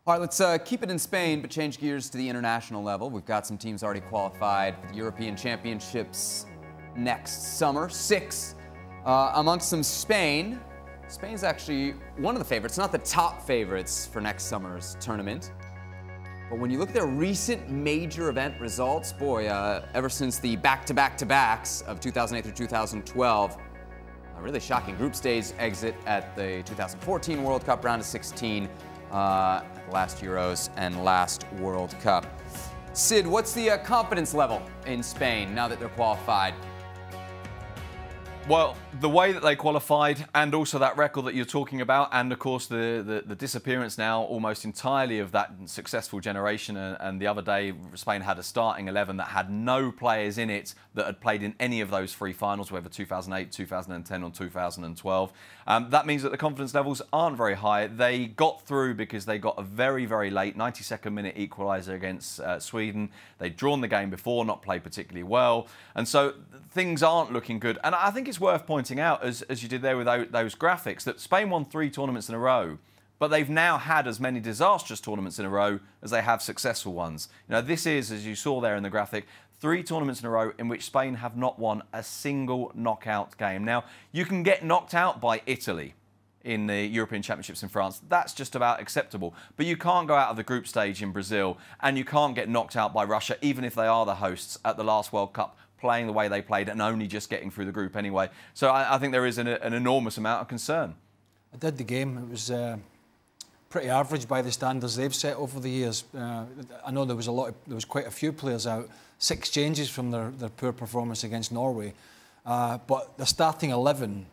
All right, let's keep it in Spain, but change gears to the international level. We've got some teams already qualified for the European Championships next summer. 6 amongst them, Spain. Spain's actually one of the favorites, not the top favorites for next summer's tournament. But when you look at their recent major event results, boy, ever since the back-to-back-to-backs of 2008 through 2012, a really shocking group stage exit at the 2014 World Cup round of 16, at the last Euros and last World Cup. Sid, what's the confidence level in Spain now that they're qualified? Well, the way that they qualified and also that record that you're talking about, and of course the disappearance now almost entirely of that successful generation, and the other day Spain had a starting 11 that had no players in it that had played in any of those 3 finals, whether 2008, 2010 or 2012. That means that the confidence levels aren't very high. They got through because they got a very, very late 92nd minute equaliser against Sweden. They'd drawn the game before, not played particularly well, and so things aren't looking good. And I think it's worth pointing out, as you did there with those graphics, that Spain won 3 tournaments in a row, but they've now had as many disastrous tournaments in a row as they have successful ones. You know, this is, as you saw there in the graphic, 3 tournaments in a row in which Spain have not won a single knockout game. Now, you can get knocked out by Italy in the European Championships in France. That's just about acceptable. But you can't go out of the group stage in Brazil, and you can't get knocked out by Russia, even if they are the hosts at the last World Cup, playing the way they played and only just getting through the group anyway. So I think there is an enormous amount of concern. I did the game. It was pretty average by the standards they've set over the years. I know there was quite a few players out. 6 changes from their poor performance against Norway. But the starting 11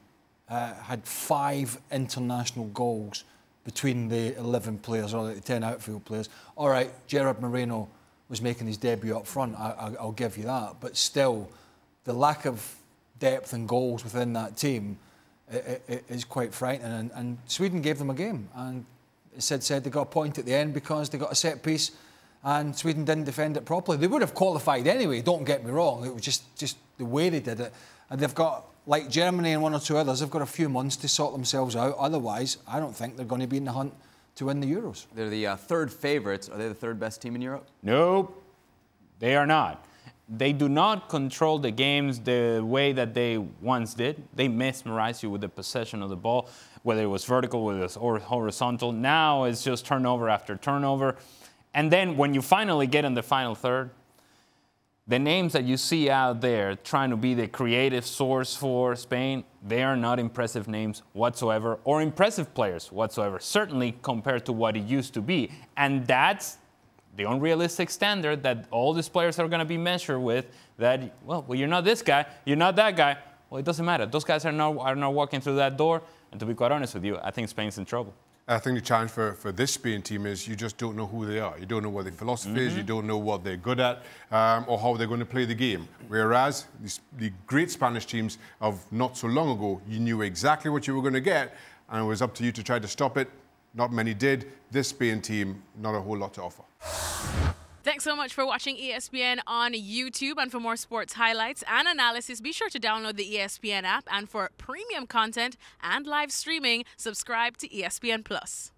had 5 international goals between the 11 players, or the 10 outfield players. All right, Gerard Moreno was making his debut up front, I'll give you that. But still, the lack of depth and goals within that team is quite frightening. And Sweden gave them a game. And Sid said they got a point at the end because they got a set piece and Sweden didn't defend it properly. They would have qualified anyway, don't get me wrong. It was just the way they did it. And they've got, like Germany and 1 or 2 others, they've got a few months to sort themselves out. Otherwise, I don't think they're going to be in the hunt to win the Euros. They're the 3rd favourites. Are they the 3rd best team in Europe? Nope, they are not. They do not control the games the way that they once did. They mesmerize you with the possession of the ball, whether it was vertical, whether it was horizontal. Now it's just turnover after turnover. And then when you finally get in the final third, the names that you see out there trying to be the creative source for Spain, they are not impressive names whatsoever, or impressive players whatsoever, certainly compared to what it used to be. And that's the unrealistic standard that all these players are going to be measured with, that, well, you're not this guy, you're not that guy. Well, it doesn't matter. Those guys are not walking through that door. And to be quite honest with you, I think Spain's in trouble. I think the challenge for this Spain team is you just don't know who they are. You don't know what their philosophy is, you don't know what they're good at, or how they're going to play the game. Whereas the great Spanish teams of not so long ago, you knew exactly what you were going to get, and it was up to you to try to stop it. Not many did. This Spain team, not a whole lot to offer. Thanks so much for watching ESPN on YouTube. And for more sports highlights and analysis, be sure to download the ESPN app. And for premium content and live streaming, subscribe to ESPN+.